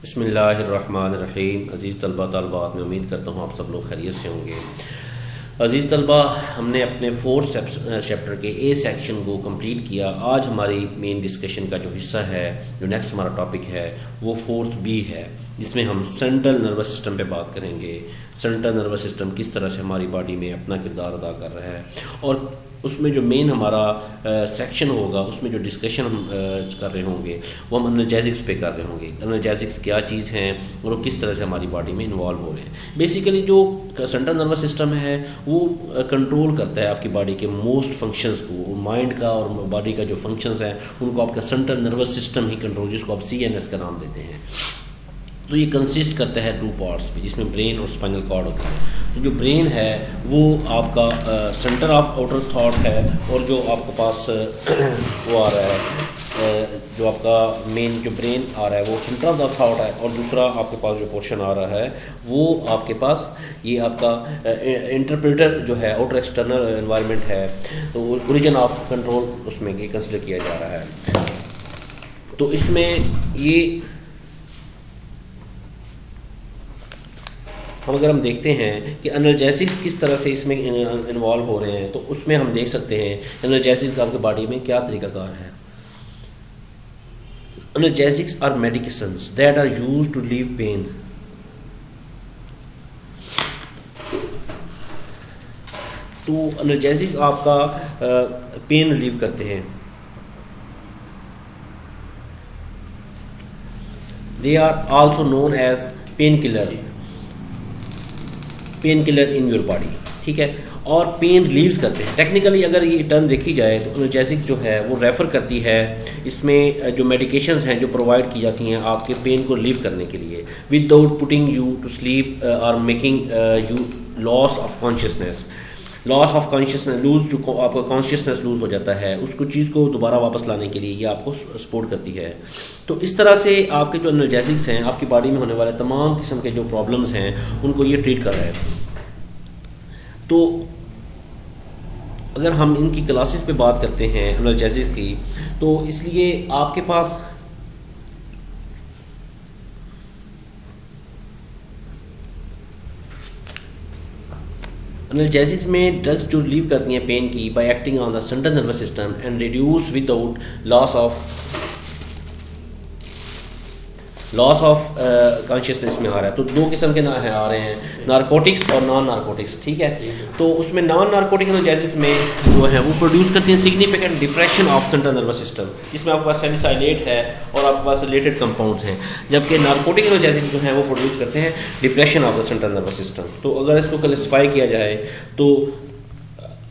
बिस्मिल्लाहिर्रहमानिर्रहीम। अज़ीज़ तलबा तलबात, मैं उम्मीद करता हूँ आप सब लोग खैरियत से होंगे। अज़ीज़ तलबा, हमने अपने फोर्थ चैप्टर के ए सेक्शन को कंप्लीट किया। आज हमारी मेन डिस्कशन का जो हिस्सा है, जो नेक्स्ट हमारा टॉपिक है, वो फोर्थ बी है, जिसमें हम सेंट्रल नर्वस सिस्टम पे बात करेंगे। सेंट्रल नर्वस सिस्टम किस तरह से हमारी बॉडी में अपना किरदार अदा कर रहा है, और उसमें जो मेन हमारा सेक्शन होगा, उसमें जो डिस्कशन हम कर रहे होंगे वो हम एनाल्जेसिक्स पे कर रहे होंगे। एनाल्जेसिक्स क्या चीज़ हैं और वो किस तरह से हमारी बॉडी में इन्वॉल्व हो रहे हैं। बेसिकली जो सेंट्रल नर्वस सिस्टम है वो कंट्रोल करता है आपकी बॉडी के मोस्ट फंक्शंस को। माइंड का और बॉडी का जो फंक्शंस हैं उनको आपका सेंट्रल नर्वस सिस्टम ही कंट्रोल, जिसको आप CNS का नाम देते हैं। तो ये कंसिस्ट करता है 2 पार्ट्स पे, जिसमें ब्रेन और स्पाइनल कॉर्ड होता है। तो जो ब्रेन है वो आपका सेंटर ऑफ आउटर थॉट है, और जो आपके पास वो आ रहा है, जो आपका मेन जो ब्रेन आ रहा है वो सेंटर ऑफ द थॉट है, और दूसरा आपके पास जो पोर्शन आ रहा है वो आपके पास ये आपका इंटरप्रेटर जो है, आउटर एक्सटर्नल एनवायरनमेंट है, तो ओरिजिन ऑफ कंट्रोल उसमें ये कंसिडर किया जा रहा है। तो इसमें ये अगर हम देखते हैं कि एनाल्जेसिक्स किस तरह से इसमें इन्वॉल्व हो रहे हैं, तो उसमें हम देख सकते हैं एनाल्जेसिक्स आपके बॉडी में क्या तरीकाकार है। Analgesics are medications that are used to relieve pain. तो एनाल्जेसिक आपका पेन रिलीव करते हैं। They are also known as pain killer in your body, ठीक है, और पेन रिलीव्स करते हैं। टेक्निकली अगर ये टर्म देखी जाए तो एनाल्जेसिक जो है वो रेफ़र करती है, इसमें जो मेडिकेशंस हैं जो प्रोवाइड की जाती हैं आपके पेन को रिलीव करने के लिए, without putting you to sleep और making you loss of consciousness lose, जो आपका कॉन्शियसनेस लूज हो जाता है, उसको चीज़ को दोबारा वापस लाने के लिए ये आपको सपोर्ट करती है। तो इस तरह से आपके जो एनाल्जेसिक्स हैं आपकी बॉडी में होने वाले तमाम किस्म के जो प्रॉब्लम्स हैं उनको ये ट्रीट कर रहे हैं। तो अगर हम इनकी क्लासेस पे बात करते हैं एनाल्जेसिक्स की, तो इसलिए आपके पास एनाल्जेसिक्स में ड्रग्स जो रिलीव करती हैं पेन की bye acting on the central nervous system and reduce without loss of consciousness में आ रहा है। तो 2 किस्म के आ रहे हैं, नारकोटिक्स और नॉन नारकोटिक्स, ठीक है। तो उसमें नॉन नारकोटिक एनाल्जेसिक्स में जो है वो प्रोड्यूस करती हैं significant depression of central nervous system, जिसमें आपके पास सैलिसाइलेट है और आपके पास रिलेटेड कंपाउंड्स हैं। जबकि नारकोटिक एनाल्जेसिक्स जो है वो प्रोड्यूस करते हैं depression of the central nervous system. तो अगर इसको क्लासिफाई किया जाए तो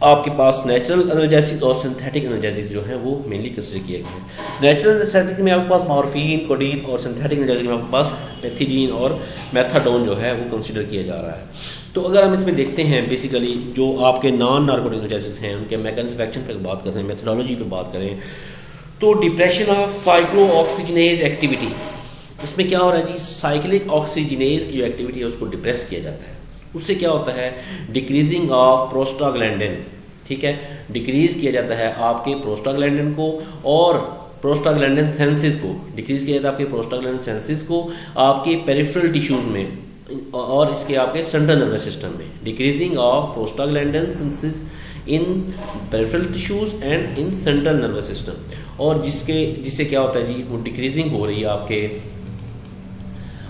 आपके पास नेचुरल एनाल्जेसिक्स और सिंथेटिक एनाल्जेसिक्स जो हैं वो मेनली कंसिडर किए गए हैं। नेचुरल एनाल्जेसिक में आपके पास मॉर्फिन, कोडीन, और सिंथेटिक एनाल्जेसिक में आपके पास मेथिलीन और मेथाडोन जो है वो कंसिडर किया जा रहा है। तो अगर हम इसमें देखते हैं बेसिकली जो आपके नॉन नार्कोटिक एनाल्जेसिक्स हैं उनके मैकेनिज्म ऑफ एक्शन पर बात करते हैं, मेथोडोलॉजी पर बात करें, तो depression of cyclo oxygenase activity, इसमें क्या हो रहा है जी, साइक्लिक ऑक्सीजनेज की जो एक्टिविटी है उसको डिप्रेस किया जाता है। उससे क्या होता है, डिक्रीजिंग ऑफ प्रोस्टाग्लैंडिन, ठीक है, डिक्रीज किया जाता है आपके प्रोस्टाग्लैंडिन को, और प्रोस्टाग्लैंडिन सेंसेस को डिक्रीज किया जाता है आपके प्रोस्टाग्लैंडिन सेंसेस को आपके पेरिफेरल टिश्यूज़ में और इसके आपके सेंट्रल नर्वस सिस्टम में। Decreasing of prostaglandin senses in peripheral tissues and in central nervous system, और जिससे क्या होता है जी, वो डिक्रीजिंग हो रही है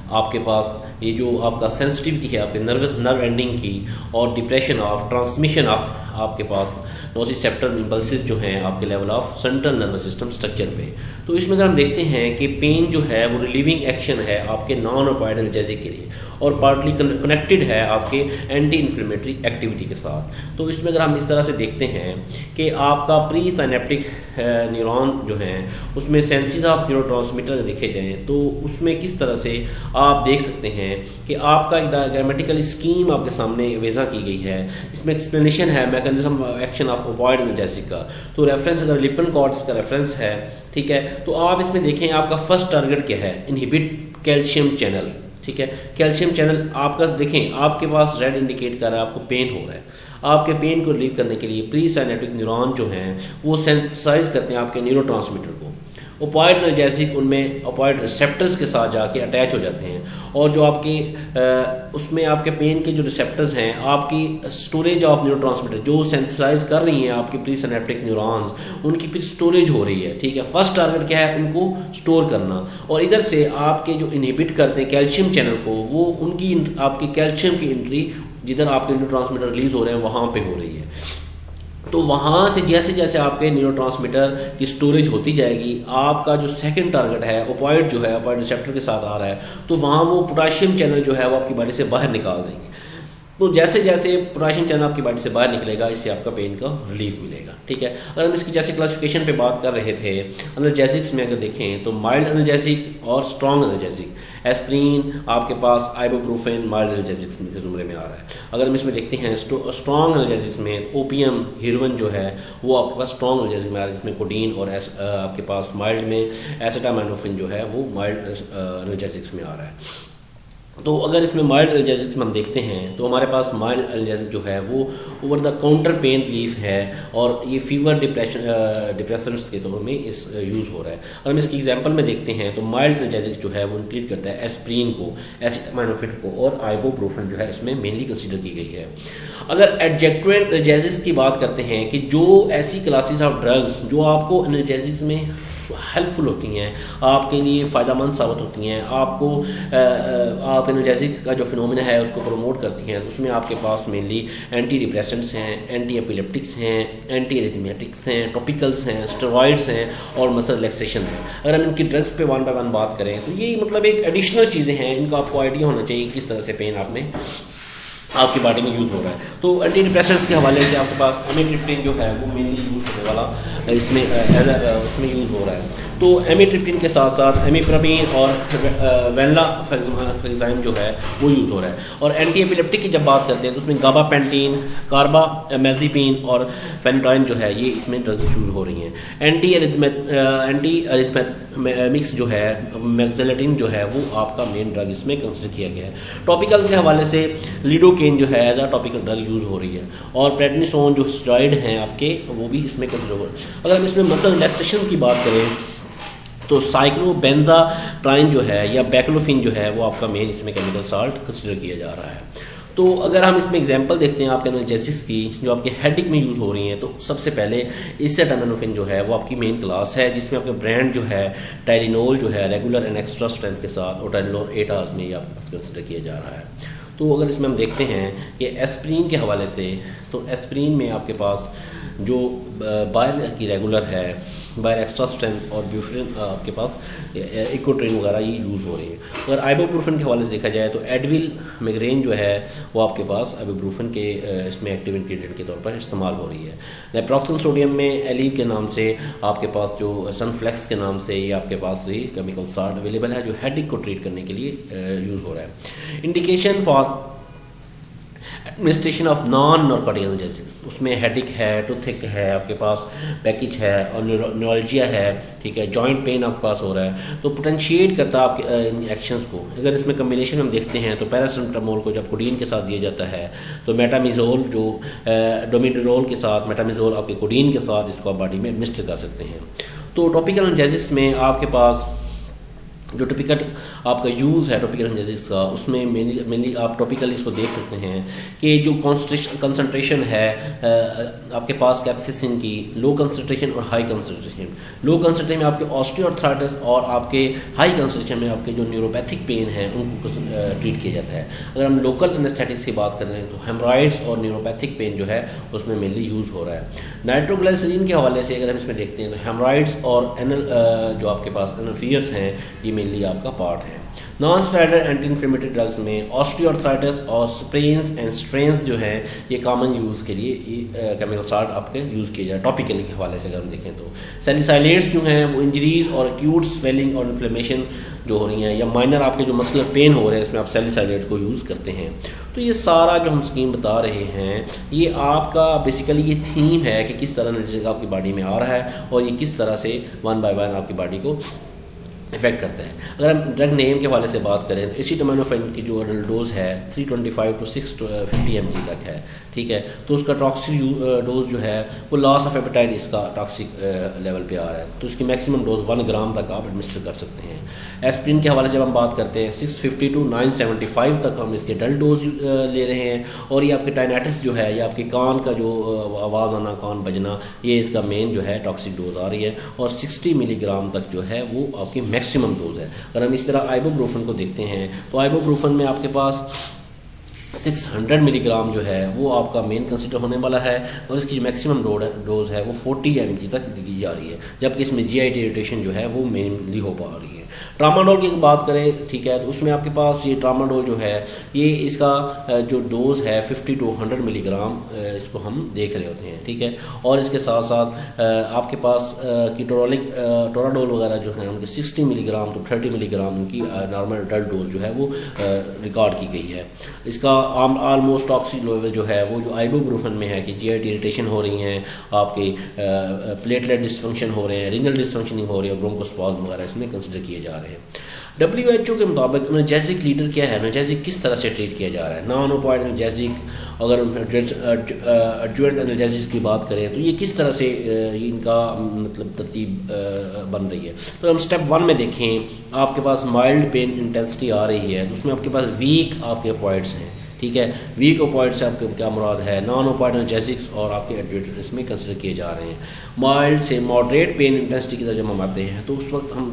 आपके पास ये जो आपका सेंसिटिविटी है आपके नर्व एंडिंग की, और डिप्रेशन ऑफ ट्रांसमिशन ऑफ आपके पास नोसिसेप्टर इम्पल्सिस जो हैं आपके level of central nervous system structure पे। तो इसमें अगर हम देखते हैं कि पेन जो है वो रिलीविंग एक्शन है आपके नॉन ऑपियोइड एनाल्जेसिक के लिए, और पार्टली कनेक्टेड है आपके एंटी इन्फ्लेमेटरी एक्टिविटी के साथ। तो इसमें अगर हम इस तरह से देखते हैं कि आपका प्री साइनेप्टिक न्यूरॉन जो हैं उसमें सेंसेस ऑफ न्यूरोट्रांसमीटर देखे जाएँ तो उसमें किस तरह से आप देख सकते हैं कि आपका एक डायग्रामेटिकल स्कीम आपके सामने वेज़ा की गई है। इसमें एक्सप्लेनेशन है मैकेनिज्म एक्शन ऑफ ऑपियोइड एनाल्जेसिक का। तो रेफरेंस अगर लिपन कॉर्ड्स का रेफरेंस है, ठीक है, तो आप इसमें देखें आपका फर्स्ट टारगेट क्या है, इनहिबिट कैल्शियम चैनल, ठीक है। कैल्शियम चैनल आपका देखें आपके पास रेड इंडिकेट कर रहा है आपको पेन हो रहा है। आपके पेन को रिलीव करने के लिए प्री साइनेप्टिक न्यूरॉन जो हैं वो सेंसाइज करते हैं आपके न्यूरोट्रांसमीटर को, ओपॉइड एनाल्जेसिक उनमें ओपॉइड रिसेप्टर्स के साथ जाके अटैच हो जाते हैं, और जो आपके उसमें आपके पेन के जो रिसेप्टर्स हैं, आपकी स्टोरेज ऑफ न्यूरोट्रांसमीटर जो सेंसिटाइज कर रही हैं आपकी प्री सिनेप्टिक न्यूरॉन्स, उनकी फिर स्टोरेज हो रही है, ठीक है। फर्स्ट टारगेट क्या है, उनको स्टोर करना, और इधर से आपके जो इनहिबिट करते हैं कैल्शियम चैनल को, वो उनकी आपकी कैल्शियम की एंट्री जिधर आपके न्यूरोट्रांसमीटर रिलीज हो रहे हैं वहाँ पे हो रही है। तो वहाँ से जैसे जैसे आपके न्यूरोट्रांसमीटर की स्टोरेज होती जाएगी, आपका जो सेकंड टारगेट है ओपॉइड जो है ओपॉइड रिसेप्टर के साथ आ रहा है, तो वहाँ वो पोटाशियम चैनल जो है वो आपकी बॉडी से बाहर निकाल देंगे। तो जैसे जैसे पोटाशियम चैनल आपकी बॉडी से बाहर निकलेगा, इससे आपका पेन का रिलीफ मिलेगा, ठीक है। अगर हम इसकी जैसे क्लासिफिकेशन पे बात कर रहे थे, एनाल्जेसिक्स में अगर देखें तो माइल्ड एनाल्जेसिक और स्ट्रॉन्ग एनाल्जेसिक, एस्प्रिन आपके पास आइबुप्रोफेन माइल्ड एनाल्जेसिक्स के ज़ुमरे में आ रहा है। अगर हम इसमें देखते हैं स्ट्रॉन्ग एनाल्जेसिक्स में ओपियम हीरोइन जो है वो आपके पास स्ट्रॉन्ग एनाल्जेसिक में आ रहा है, जिसमें कोडीन, और आपके पास माइल्ड में एसिटामिनोफेन जो है वो माइल्ड एनाल्जेसिक्स में आ रहा है। तो अगर इसमें माइल्ड एनाल्जेसिक्स में हम देखते हैं तो हमारे पास माइल्ड एनाल्जेसिक जो है वो over the counter pain relief है, और ये फीवर डिप्रेशंस के तौर में इस यूज़ हो रहा है। अगर हम इसकी एग्जांपल में देखते हैं तो माइल्ड एनाल्जेसिक जो है वो इंक्लूड करता है एस्प्रिन को, एसिटामिनोफेन को, और आइबुप्रोफेन जो है इसमें मेनली कंसीडर की गई है। अगर एडजेक्वेंट एनाल्जेसिक्स की बात करते हैं कि जो ऐसी क्लासेस ऑफ ड्रग्स जो आपको एनाल्जेसिक्स में हेल्पफुल होती हैं, आपके लिए फ़ायदेमंद साबित होती हैं, आपको आप एनाल्जेसिक का जो फिनोमिना है उसको प्रमोट करती हैं, उसमें आपके पास मेनली एंटी डिप्रेसेंट्स हैं, एंटी एपिलेप्टिक्स हैं, एंटी एरिथमेटिक्स हैं, टॉपिकल्स हैं, स्टेरॉइड्स हैं, और मसल रिलैक्सेशन है। अगर हम इनकी ड्रग्स पे वन बाय वन बात करें तो ये मतलब एक एडिशनल चीज़ें हैं, इनका आपको आइडिया होना चाहिए किस तरह से पेन आपकी बॉडी में यूज़ हो रहा है। तो एंटी डिप्रेसेंट्स के हवाले से आपके पास एमिट्रिप्टिन जो है वो मेनली यूज़ होने वाला इसमें उसमें यूज़ हो रहा है। तो एमिट्रिप्टिन के साथ साथ एमिप्रामीन और वेंलाफेक्साइम जो है वो यूज़ हो रहा है। और एंटी एपिलेप्टिक की जब बात करते हैं तो उसमें गाबापेंटीन, कार्बामेज़ेपिन और फेनिटोइन जो है ये इसमें ड्रग्स यूज़ हो रही हैं। एंटी अरिथमेटिक्स जो है मैक्सिलेटिन जो है वो आपका मेन ड्रग इसमें कंसिडर किया गया है। टॉपिकल के हवाले से लिडोकेन जो है एज आ टॉपिकल ड्रग यूज़ हो रही है, और प्रेडनिसोन जो स्टेरॉइड हैं आपके वो भी इसमें कंसिडर हो रहे हैं। अगर हम इसमें मसल रिलैक्सेशन की बात करें तो साइक्लोबेंजाप्राइन जो है या बैक्लोफिन जो है वो आपका मेन इसमें केमिकल साल्ट कंसिडर किया जा रहा है। तो अगर हम इसमें एग्जांपल देखते हैं आपके एनाल्जेसिक्स की जो आपके हेडेक में यूज़ हो रही हैं, तो सबसे पहले एसिटामिनोफेन जो है वो आपकी मेन क्लास है, जिसमें आपके ब्रांड जो है टाइलिनोल जो है रेगुलर एंड एक्स्ट्रा स्ट्रेंथ के साथ, और टाइलिनोल 8 आवर्स में ये आपके पास कंसिडर किया जा रहा है। तो अगर इसमें हम देखते हैं कि एस्प्रिन के हवाले से, तो एस्प्रिन में आपके पास जो बायर की रेगुलर है, बायर एक्स्ट्रा स्ट्रेंथ और ब्यूफरिन आपके पास इकोट्रेन वगैरह ये यूज़ हो रही है। अगर आइबुप्रोफेन के हवाले से देखा जाए तो एडविल मिग्रेन जो है वो आपके पास आइबुप्रोफेन के इसमें एक्टिव इंग्रेडिएंट के तौर पर इस्तेमाल हो रही है। नेप्रोक्सन सोडियम में एलीव के नाम से आपके पास जो सनफ्लेक्स के नाम से ये आपके पास ये केमिकल साल्ट अवेलेबल है जो हेडेक को ट्रीट करने के लिए यूज़ हो रहा है। Indication for administration of non narcotic analgesics, उसमें हेडिक है, टूथिक है, आपके पास पैकेज है, और न्यूरोलजिया है, ठीक है, जॉइंट पेन आपके पास हो रहा है, तो पोटेंशिएट करता है आपके इन एक्शंस को। अगर इसमें कम्बिनेशन हम देखते हैं तो पैरासिटामोल को जब कोडीन के साथ दिया जाता है तो मेटामिजोल जो डोमिड्रोल के साथ, मेटामिजोल आपके कोडीन के साथ इसको आप बॉडी में एडमिनिस्टर कर सकते हैं। तो टॉपिकल एनाल्जेसिक्स में आपके पास जो टॉपिकल आपका यूज़ है टॉपिकल एनाल्जेसिक्स का, उसमें मेनली आप टॉपिकल इसको देख सकते हैं कि जो कंसंट्रेशन है आपके पास कैप्सिसिन की, लो कंसंट्रेशन और हाई कंसंट्रेशन। लो कंसंट्रेशन में आपके ऑस्टियोआर्थराइटिस और आपके हाई कंसंट्रेशन में आपके जो न्यूरोपैथिक पेन है उनको ट्रीट किया जाता है। अगर हम लोकल एनेस्थेटिक्स की बात कर रहे हैं तो हेमराइड्स और न्यूरोपैथिक पेन जो है उसमें मेनली यूज़ हो रहा है। नाइट्रोग्लिसरीन के हवाले से अगर हम इसमें देखते हैं तो हेमराइड्स और एनल जो आपके पास एनल्फियर्स हैं ये मेनली आपका पार्ट है। Non steroidal anti inflammatory drugs में ऑस्टियोआर्थराइटिस और स्प्रेन्स एंड स्ट्रेन्स जो है ये कॉमन यूज़ के लिए केमिकल साल्ट आपके यूज़ किए जाए। टॉपिकल के हवाले से अगर हम देखें तो सैलिसाइलेट्स जो हैं वो इंजरीज और एक्यूट स्वेलिंग और इन्फ्लेमेशन जो हो रही हैं या माइनर आपके जो मस्कुलर पेन हो रहे हैं उसमें आप सैलिसाइलेट्स को यूज़ करते हैं। तो ये सारा जो हम स्कीम बता रहे हैं ये आपका बेसिकली ये थीम है कि किस तरह एनाल्जेसिक आपकी बॉडी में आ रहा है और ये किस तरह से वन बाय वन आपकी बॉडी को इफेक्ट करता है। अगर हम ड्रग नेम के हवाले से बात करें तो एसिटामिनोफेन की जो अडल्ट डोज है 325 to 650 mg तक है, ठीक है। तो उसका टॉक्सिक डोज जो है वो लॉस ऑफ एपेटाइट इसका टॉक्सिक लेवल पे आ रहा है, तो उसकी मैक्सिमम डोज 1 ग्राम तक आप एडमिनिस्टर कर सकते हैं। एस्प्रिन के हवाले से जब हम बात करते हैं 650 to 975 तक हम इसके अडल्ट डोज ले रहे हैं। और ये आपके टाइनाइटिस जो है, या आपके कान का जो आवाज़ आना, कान बजना, ये इसका मेन जो है टॉक्सिक डोज आ रही है। और 60 मिलीग्राम तक जो है वो आपकी मैक्सिमम डोज है। अगर हम इस तरह आइबोप्रोफेन को देखते हैं तो आइबोप्रोफेन में आपके पास 600 मिलीग्राम जो है वो आपका मेन कंसिडर होने वाला है, और इसकी मैक्सिमम डोज है वो 40 mg तक दी जा रही है, जबकि इसमें GI इरिटेशन जो है वो मेनली हो पा रही है। ट्रामाडोल की बात करें, ठीक है, तो उसमें आपके पास ये ट्रामाडोल जो है ये इसका जो डोज है 50 to 100 मिलीग्राम इसको हम देख रहे होते हैं, ठीक है। और इसके साथ साथ आपके पास टोराडोल वगैरह जो है उनके 60 मिलीग्राम तो 30 मिलीग्राम उनकी नॉर्मल अडल्ट डोज जो है वो रिकॉर्ड की गई है। इसका ऑलमोस्ट टॉक्सिक लेवल जो है वो जो आइबोप्रोफेन में है कि GI इरिटेशन हो रही हैं, आपके प्लेटलेट डिसफंक्शन हो रहे हैं, रीनल डिसफंक्शनिंग हो रही है, ब्रोंकोस्पाज्म वगैरह इसमें कंसिडर किए जा रहे हैं। WHO के मुताबिक एनाल्जेसिक लीडर क्या है, एनाल्जेसिक किस तरह से ट्रीट किया जा रहा है। नॉन ओपियोइड एनाल्जेसिक, अगर एडजुवेंट एनाल्जेसिक की बात करें तो ये किस तरह से इनका मतलब तरतीब बन रही है। तो हम स्टेप 1 में देखें, आपके पास माइल्ड पेन इंटेंसिटी आ रही है, तो उसमें आपके पास वीक आपके ओपियोइड्स हैं, ठीक है। वीक ओपियोइड से आपके क्या मुराद है, नॉन ओपियोइड एनाल्जेसिक्स और आपके एडजुवेंट इसमें कंसिडर किए जा रहे हैं। माइल्ड से मॉडरेट पेन इंटेंसिटी की तरफ जब हम आते हैं तो उस वक्त हम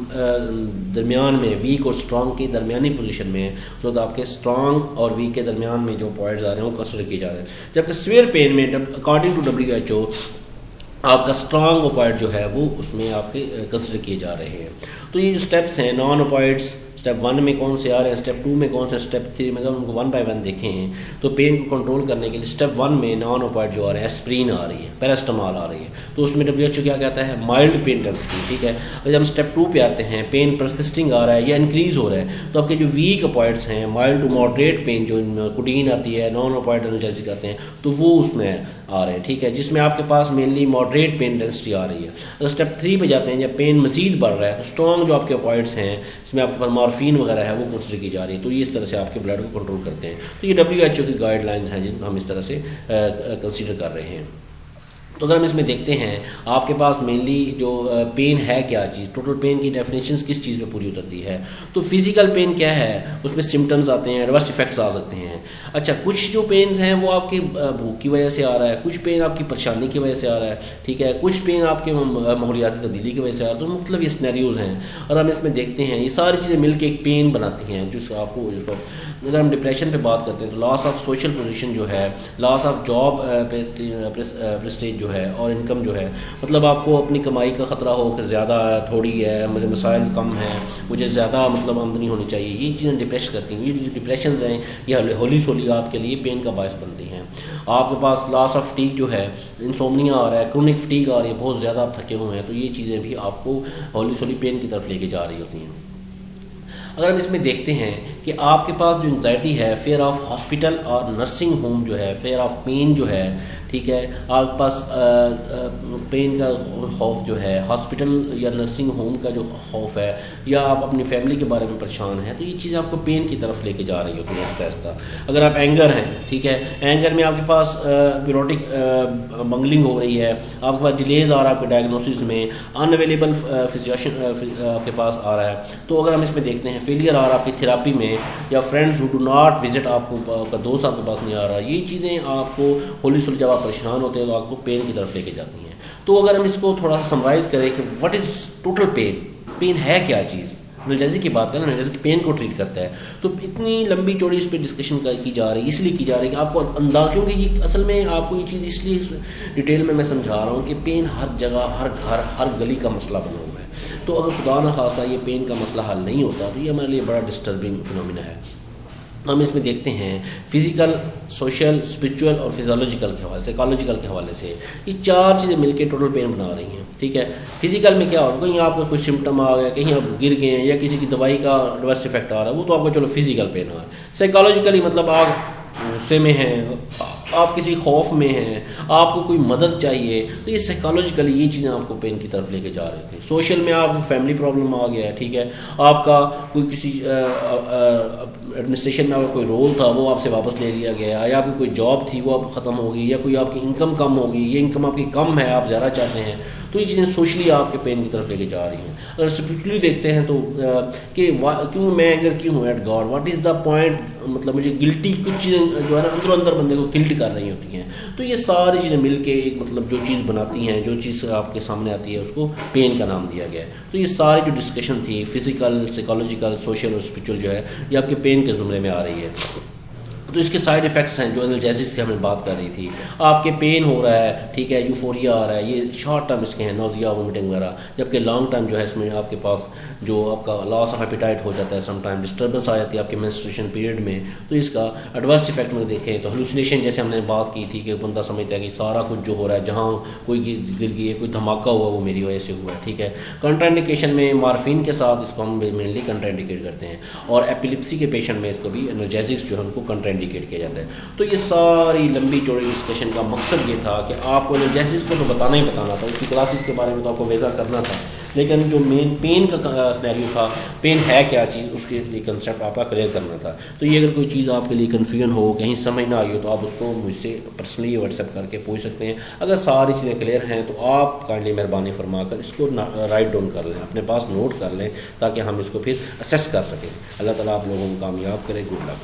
दरमियान में वीक और स्ट्रॉन्ग की दरमियानी पोजीशन में, तो आपके स्ट्रॉन्ग और वीक के दरमियान में जो ओपियोइड्स आ रहे हैं वो कंसिडर किए जा रहे हैं। जबकि सीवियर पेन में अकॉर्डिंग टू WHO आपका स्ट्रॉन्ग ओपियोइड जो है वो उसमें आपके कंसिडर किए जा रहे हैं। तो ये जो स्टेप्स हैं, नॉन ओपियोइड्स स्टेप 1 में कौन से आ रहे हैं, स्टेप 2 में कौन से, स्टेप 3 में, अगर उनको 1 by 1 देखें तो पेन को कंट्रोल करने के लिए स्टेप 1 में नॉन ओपियोइड जो आ रहे हैं, एस्प्रिन आ रही है, पैरास्टामोल आ रही है, तो उसमें WHO क्या कहता है, माइल्ड पेन इंटेंसिटी, ठीक है। और जब हम स्टेप 2 पे आते हैं, पेन परसिस्टिंग आ रहा है या इंक्रीज़ हो रहा है, तो आपके जो वीक ओपियोइड्स हैं, माइल्ड टू मॉडरेट पेन जो कोडीन आती है, नॉन ओपियोइड एनाल्जेसिक आते हैं, तो वो उसमें आ रहे हैं, ठीक है, जिसमें आपके पास मेनली मॉडरेट पेन इंटेंसिटी आ रही है। अगर स्टेप 3 पे जाते हैं, जब पेन मजीद बढ़ रहा है, तो स्ट्रॉन्ग जो आपके ओपियोइड्स हैं, इसमें आपके पास मॉर्फिन वगैरह है वो कंसिडर की जा रही है, तो ये इस तरह से आपके ब्लड को कंट्रोल करते हैं। तो ये WHO की गाइडलाइंस हैं जिनको हम इस तरह से कंसिडर कर रहे हैं। तो अगर हम इसमें देखते हैं, आपके पास मेनली जो पेन है क्या चीज़, टोटल पेन की डेफिनेशंस किस चीज़ में पूरी उतरती है। तो फिजिकल पेन क्या है, उसमें सिम्टम्स आते हैं, एडवर्स इफेक्ट्स आ सकते हैं। अच्छा, कुछ जो पेन्स हैं वो आपकी भूख की वजह से आ रहा है, कुछ पेन आपकी परेशानी की वजह से आ रहा है, ठीक है, कुछ पेन आपके माहौलियाती तब्दीली की वजह से आ रहा है। तो मतलब ये सिनेरियोज़ हैं, और हम इसमें देखते हैं ये सारी चीज़ें मिलकर एक पेन बनाती हैं जिसको आपको अगर हम डिप्रेशन पे बात करते हैं तो लॉस ऑफ सोशल पोजीशन जो है, लॉस ऑफ जॉब प्रेस्टीज जो है, और इनकम जो है, मतलब आपको अपनी कमाई का ख़तरा हो कि ज़्यादा थोड़ी है, मुझे मसाइल कम है, मुझे ज़्यादा मतलब आमदनी होनी चाहिए, ये चीज़ें डिप्रेस करती हैं। ये जो डिप्रेशन हैं ये होली सोली आपके लिए पेन का बायस बनती हैं। आपके पास लॉस ऑफ फटीग जो है, इंसोम्निया आ रहा है, क्रोनिक फटीग आ रही है, बहुत ज़्यादा आप थके हुए हैं, तो ये चीज़ें भी आपको होली सोली पेन की तरफ लेके जा रही होती हैं। अगर हम इसमें देखते हैं कि आपके पास जो एंजाइटी है, फेयर ऑफ हॉस्पिटल और नर्सिंग होम जो है, फेयर ऑफ पेन जो है, ठीक है, आपके पास पेन का खौफ जो है, हॉस्पिटल या नर्सिंग होम का जो खौफ है, या आप अपनी फैमिली के बारे में परेशान हैं, तो ये चीज़ें आपको पेन की तरफ लेके जा रही होती हैं आहिस्ता आहिस्ता। अगर आप एंगर हैं, ठीक है, एंगर में आपके पास ब्यूरोटिक मंगलिंग हो रही है, आपके पास डिलेज आ रहा है आपके डायग्नोसिस में, अनअवेलेबल फिजिशियन आपके पास आ रहा है। तो अगर हम इसमें देखते हैं फेलियर आ रहा है आपकी थेरापी में, या friends who do not visit, आपका दोस्त आपके पास नहीं आ रहा, ये चीज़ें आपको होली सोली जब आप परेशान होते हैं तो आपको पेन की तरफ लेके जाती हैं। तो अगर हम इसको थोड़ा सा समराइज़ करें कि what is total pain, pain है क्या चीज़, एनाल्जेसिक की बात करें, एनाल्जेसिक पेन को ट्रीट करता है, तो इतनी लंबी चौड़ी इस पर डिस्कशन की जा रही है, इसलिए की जा रही है कि आपको अंदाज, क्योंकि ये असल में आपको ये चीज़ इसलिए डिटेल में मैं समझा रहा हूँ कि पेन हर जगह, हर घर, हर गली का मसला बना हुआ है। तो अगर खुदा न खास्ता ये पेन का मसला हल नहीं होता तो ये हमारे लिए बड़ा डिस्टर्बिंग फिनोमिना है। हम इसमें देखते हैं फिज़िकल, सोशल, स्पिरिचुअल और फिजियोलॉजिकल के हवाले से, साइकोलॉजिकल के हवाले से, ये चार चीज़ें मिलकर टोटल पेन बना रही हैं, ठीक है। फिजिकल में क्या होगा, कहीं आपका कोई सिम्टम आ गया, कहीं आप गिर गए हैं, या किसी की दवाई का एडवर्स इफेक्ट आ रहा है, वो तो आपका चलो फिजिकल पेन आ रहा है। साइकोलॉजिकली मतलब आप गुस्से में हैं, आप किसी खौफ में हैं, आपको कोई मदद चाहिए, तो ये साइकोलॉजिकली ये चीज़ें आपको पेन की तरफ लेके जा रही थी। सोशल में आपकी फैमिली प्रॉब्लम आ गया है, ठीक है, आपका कोई किसी एडमिनिस्ट्रेशन में आपका कोई रोल था वो आपसे वापस ले लिया गया, या आपकी कोई जॉब थी वो आप ख़त्म हो गई, या कोई आपकी इनकम कम हो गई, ये इनकम आपकी कम है, आप ज़्यादा चाहते हैं, तो ये चीज़ें सोशली आपके पेन की तरफ लेके जा रही हैं। अगर स्पिरिचुअली देखते हैं तो कि क्यों मैं अगर क्यों हूँ at God, what is the point, मतलब मुझे गिल्टी कुछ चीज़ें जो है ना अंदर अंदर बंदे को गिल्ट कर रही होती हैं। तो ये सारी चीज़ें मिल के एक मतलब जो चीज़ बनाती हैं, जो चीज़ आपके सामने आती है, उसको पेन का नाम दिया गया है। तो ये सारी जो डिस्कशन थी फिज़िकल, साइकोलॉजिकल, सोशल और स्पिरिचुअल जो है, ये आपके पेन के ज़ुमरे में आ रही है। तो इसके साइड इफ़ेक्ट्स हैं जो एनाल्जेसिक्स की हमने बात कर रही थी। आपके पेन हो रहा है, ठीक है, यूफोरिया आ रहा है, ये शॉर्ट टर्म इसके हैं, नोजिया, वोमिटिंग वगैरह, जबकि लॉन्ग टर्म जो है इसमें आपके पास जो आपका लॉस ऑफ एपिटाइट हो जाता है, समटाइम डिस्टर्बेंस आ जाती है आपके मेंस्ट्रुएशन पीरियड में। तो इसका एडवर्स इफेक्ट में देखें तो हेलुसिनेशन, जैसे हमने बात की थी कि बंदा समझता है कि सारा कुछ जो हो रहा है, जहाँ कोई गिर गई है, कोई धमाका हुआ, वो मेरी वजह से हुआ है, ठीक है। कंट्राइंडिकेशन में मार्फिन के साथ इसको हम मेनली कंट्राइंडिकेट करते हैं, और एपिलिप्सी के पेशेंट में इसको भी एनाल्जेसिक्स जो है उनको कंट्राइंडिकेट किया जाता है। तो ये सारी लंबी चौड़ी डिस्कशन का मकसद ये था कि आपको एनाल्जेसिक्स को तो बताना ही बताना था, उसकी क्लासेस के बारे में तो आपको वेज़ा करना था, लेकिन जो मेन पेन का सिनेरियो था, पेन है क्या चीज़, उसके लिए कंसेप्ट आपका क्लियर करना था। तो ये अगर कोई चीज़ आपके लिए कन्फ्यूजन हो, कहीं समझ ना आई हो, तो आप उसको मुझसे पर्सनली व्हाट्सएप करके पूछ सकते हैं। अगर सारी चीज़ें क्लियर हैं तो आप काइंडली मेहरबानी फरमा कर इसको राइट डाउन कर लें, अपने पास नोट कर लें, ताकि हम इसको फिर असेस कर सकें। अल्लाह ताला आप लोगों को कामयाब करे। Good luck.